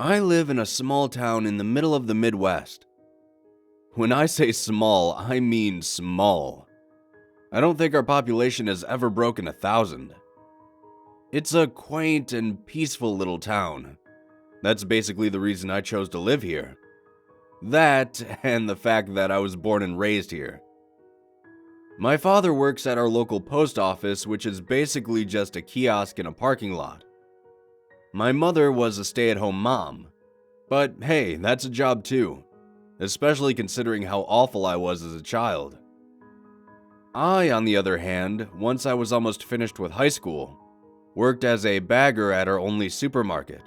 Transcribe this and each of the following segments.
I live in a small town in the middle of the Midwest. When I say small, I mean small. I don't think our population has ever broken 1,000. It's a quaint and peaceful little town. That's basically the reason I chose to live here. That, and the fact that I was born and raised here. My father works at our local post office, which is basically just a kiosk in a parking lot. My mother was a stay-at-home mom. But hey, that's a job too, especially considering how awful I was as a child. I, on the other hand, once I was almost finished with high school, worked as a bagger at our only supermarket.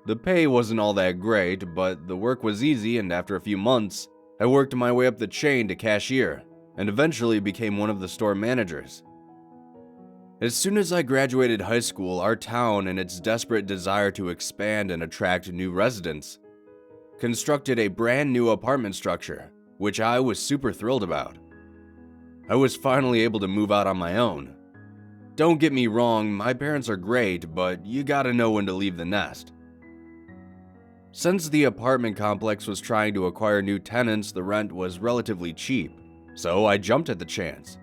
The pay wasn't all that great, but the work was easy, and after a few months, I worked my way up the chain to cashier, and eventually became one of the store managers. As soon as I graduated high school, our town, in its desperate desire to expand and attract new residents, constructed a brand new apartment structure, which I was super thrilled about. I was finally able to move out on my own. Don't get me wrong, my parents are great, but you gotta know when to leave the nest. Since the apartment complex was trying to acquire new tenants, the rent was relatively cheap, so I jumped at the chance.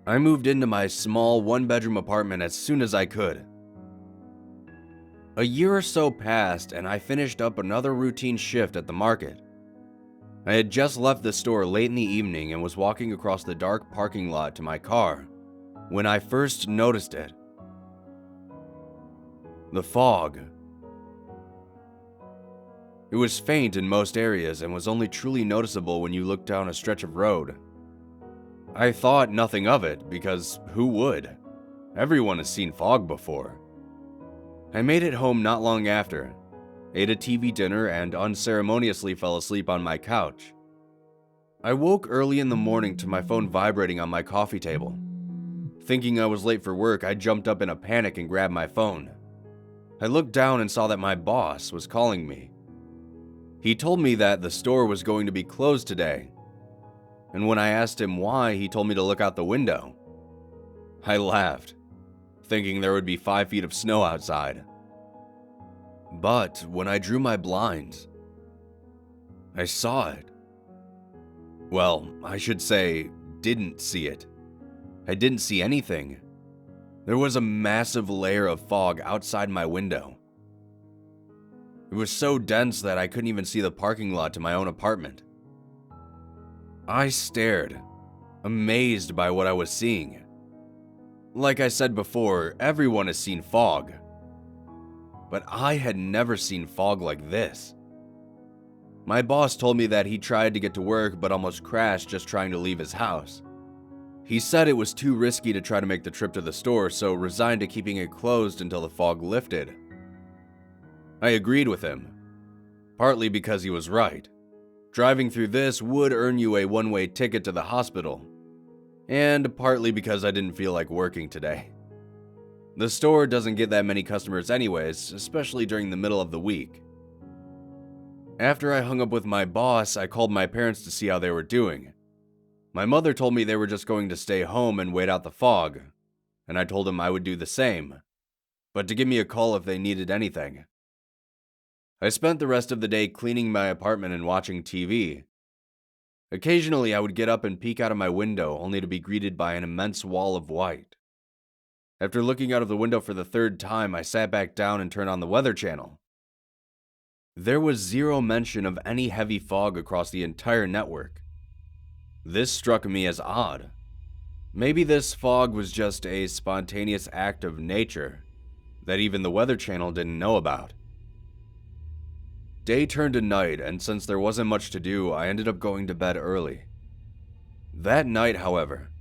I moved into my small one-bedroom apartment as soon as I could. A year or so passed and I finished up another routine shift at the market. I had just left the store late in the evening and was walking across the dark parking lot to my car when I first noticed it. The fog. It was faint in most areas and was only truly noticeable when you looked down a stretch of road. I thought nothing of it because who would? Everyone has seen fog before. I made it home not long after, ate a TV dinner, and unceremoniously fell asleep on my couch. I woke early in the morning to my phone vibrating on my coffee table. Thinking I was late for work, I jumped up in a panic and grabbed my phone. I looked down and saw that my boss was calling me. He told me that the store was going to be closed today, and when I asked him why, he told me to look out the window. I laughed, thinking there would be 5 feet of snow outside. But when I drew my blinds, I saw it. Well, I should say, didn't see it. I didn't see anything. There was a massive layer of fog outside my window. It was so dense that I couldn't even see the parking lot to my own apartment. I stared, amazed by what I was seeing. Like I said before, everyone has seen fog. But I had never seen fog like this. My boss told me that he tried to get to work but almost crashed just trying to leave his house. He said it was too risky to try to make the trip to the store, so resigned to keeping it closed until the fog lifted. I agreed with him, partly because he was right. Driving through this would earn you a one-way ticket to the hospital, and partly because I didn't feel like working today. The store doesn't get that many customers anyways, especially during the middle of the week. After I hung up with my boss, I called my parents to see how they were doing. My mother told me they were just going to stay home and wait out the fog, and I told them I would do the same, but to give me a call if they needed anything. I spent the rest of the day cleaning my apartment and watching TV. Occasionally, I would get up and peek out of my window, only to be greeted by an immense wall of white. After looking out of the window for the third time, I sat back down and turned on the Weather Channel. There was zero mention of any heavy fog across the entire network. This struck me as odd. Maybe this fog was just a spontaneous act of nature that even the Weather Channel didn't know about. Day turned to night, and since there wasn't much to do, I ended up going to bed early. That night, however,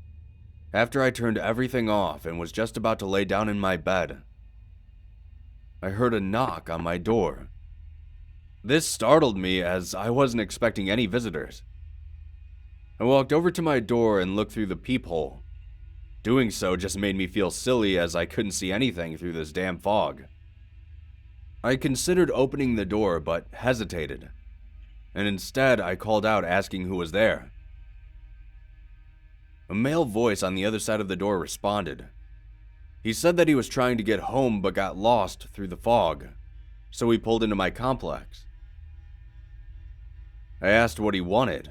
after I turned everything off and was just about to lay down in my bed, I heard a knock on my door. This startled me as I wasn't expecting any visitors. I walked over to my door and looked through the peephole. Doing so just made me feel silly as I couldn't see anything through this damn fog. I considered opening the door but hesitated, and instead I called out asking who was there. A male voice on the other side of the door responded. He said that he was trying to get home but got lost through the fog. so he pulled into my complex. I asked what he wanted,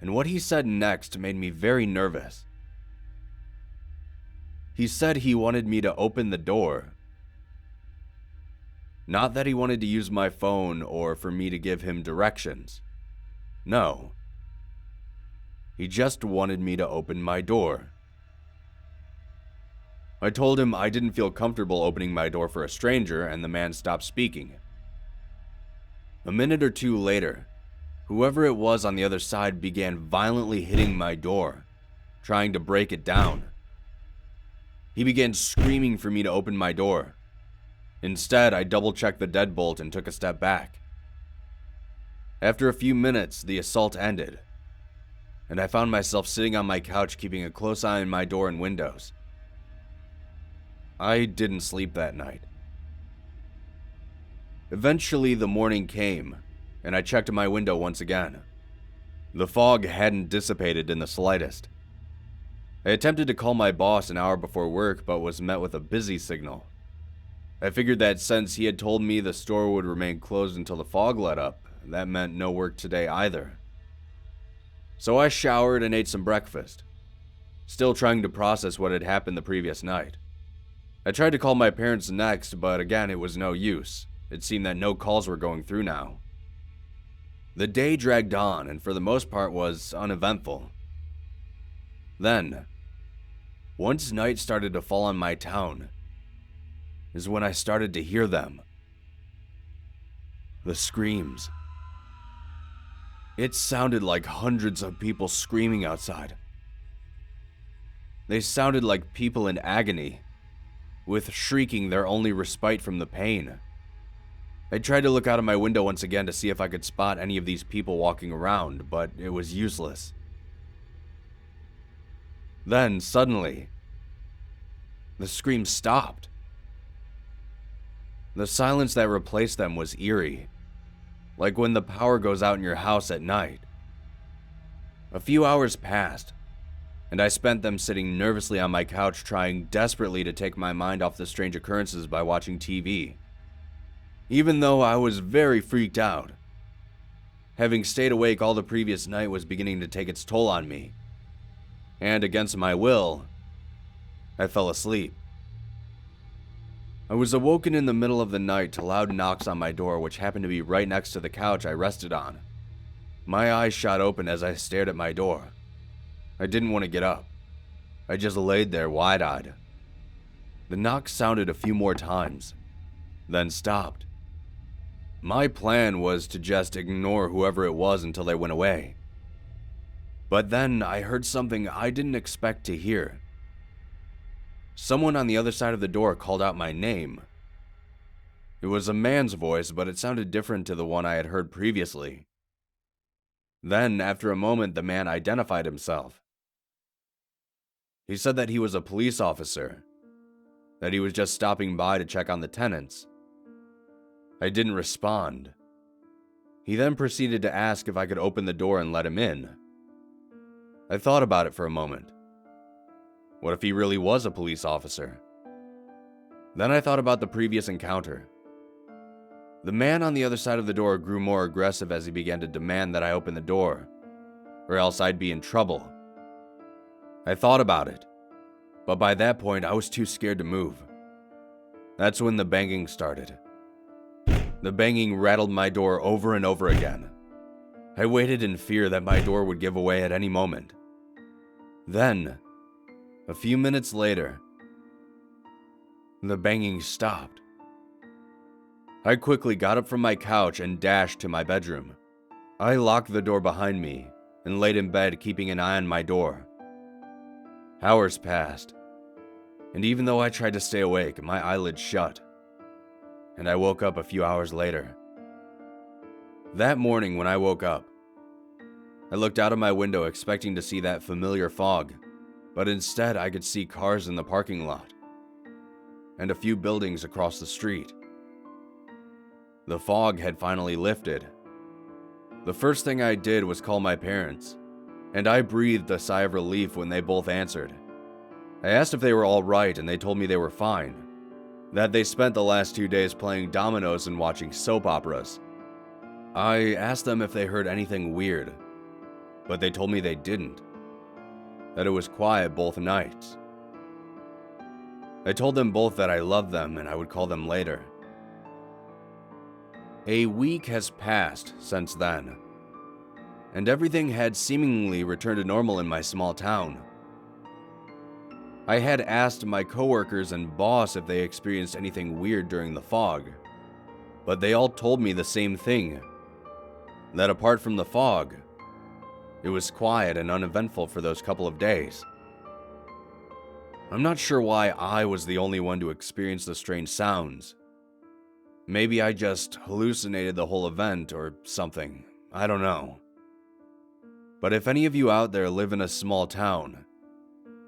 and what he said next made me very nervous. He said he wanted me to open the door. Not that he wanted to use my phone or for me to give him directions. No. He just wanted me to open my door. I told him I didn't feel comfortable opening my door for a stranger, and the man stopped speaking. A minute or two later, whoever it was on the other side began violently hitting my door, trying to break it down. He began screaming for me to open my door. Instead, I double-checked the deadbolt and took a step back. After a few minutes, the assault ended, and I found myself sitting on my couch keeping a close eye on my door and windows. I didn't sleep that night. Eventually, the morning came, and I checked my window once again. The fog hadn't dissipated in the slightest. I attempted to call my boss an hour before work, but was met with a busy signal. I figured that since he had told me the store would remain closed until the fog let up, that meant no work today either. So I showered and ate some breakfast, still trying to process what had happened the previous night. I tried to call my parents next, but again it was no use. It seemed that no calls were going through now. The day dragged on, and for the most part was uneventful. Then, once night started to fall on my town, is when I started to hear them. The screams. It sounded like hundreds of people screaming outside. They sounded like people in agony, with shrieking their only respite from the pain. I tried to look out of my window once again to see if I could spot any of these people walking around, but it was useless. Then, suddenly, the screams stopped. The silence that replaced them was eerie, like when the power goes out in your house at night. A few hours passed, and I spent them sitting nervously on my couch trying desperately to take my mind off the strange occurrences by watching TV. Even though I was very freaked out, having stayed awake all the previous night was beginning to take its toll on me, and against my will, I fell asleep. I was awoken in the middle of the night to loud knocks on my door, which happened to be right next to the couch I rested on. My eyes shot open as I stared at my door. I didn't want to get up. I just laid there wide-eyed. The knock sounded a few more times, then stopped. My plan was to just ignore whoever it was until they went away. But then I heard something I didn't expect to hear. Someone on the other side of the door called out my name. It was a man's voice, but it sounded different to the one I had heard previously. Then, after a moment, the man identified himself. He said that he was a police officer, that he was just stopping by to check on the tenants. I didn't respond. He then proceeded to ask if I could open the door and let him in. I thought about it for a moment. What if he really was a police officer? Then I thought about the previous encounter. The man on the other side of the door grew more aggressive as he began to demand that I open the door, or else I'd be in trouble. I thought about it, but by that point I was too scared to move. That's when the banging started. The banging rattled my door over and over again. I waited in fear that my door would give away at any moment. Then, a few minutes later, the banging stopped. I quickly got up from my couch and dashed to my bedroom. I locked the door behind me and laid in bed, keeping an eye on my door. Hours passed, and even though I tried to stay awake, my eyelids shut, and I woke up a few hours later. That morning when I woke up, I looked out of my window expecting to see that familiar fog, but instead I could see cars in the parking lot and a few buildings across the street. The fog had finally lifted. The first thing I did was call my parents, and I breathed a sigh of relief when they both answered. I asked if they were all right, and they told me they were fine. that they spent the last 2 days playing dominoes and watching soap operas. I asked them if they heard anything weird, but they told me they didn't, that it was quiet both nights. I told them both that I loved them and I would call them later. A week has passed since then, and everything had seemingly returned to normal in my small town. I had asked my coworkers and boss if they experienced anything weird during the fog, but they all told me the same thing, that apart from the fog, it was quiet and uneventful for those couple of days. I'm not sure why I was the only one to experience the strange sounds. Maybe I just hallucinated the whole event or something, I don't know. But if any of you out there live in a small town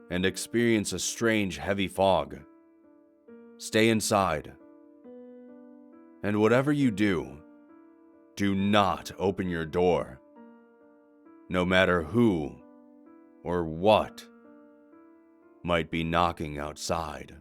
and experience a strange heavy fog, stay inside. And whatever you do not open your door, no matter who or what might be knocking outside.